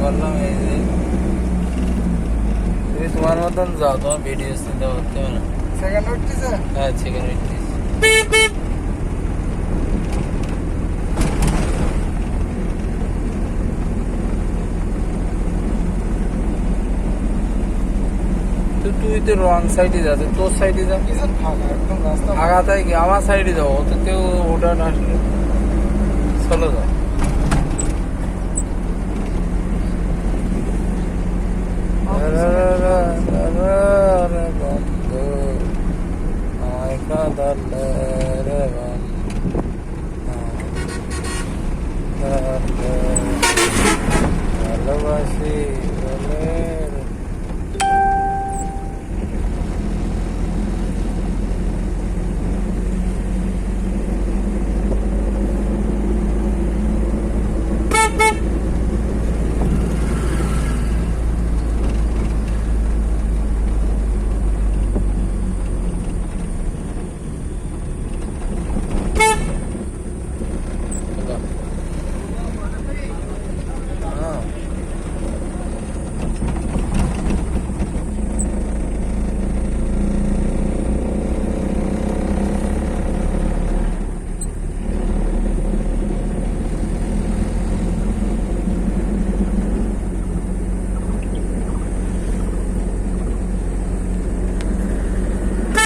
করলাম। এই যে তুমি তোমার মতন যাও, তোমার ভিডিও চিন্তা করতে হবে না। সেকেন্ড উঠতেছে। হ্যাঁ, সেকেন্ড উঠতেছে। তুই তো রং সাইডে যাচ্ছে, তোর সাইডে যা। কিসের ফাঁকা, একদম রাস্তা আগা তাই কি আমার সাইডে যাও, তো কেউ ওটা না আসলে চলো যাও। বন্ধু আমায় কাঁদালে রে ভালোবাসি বলে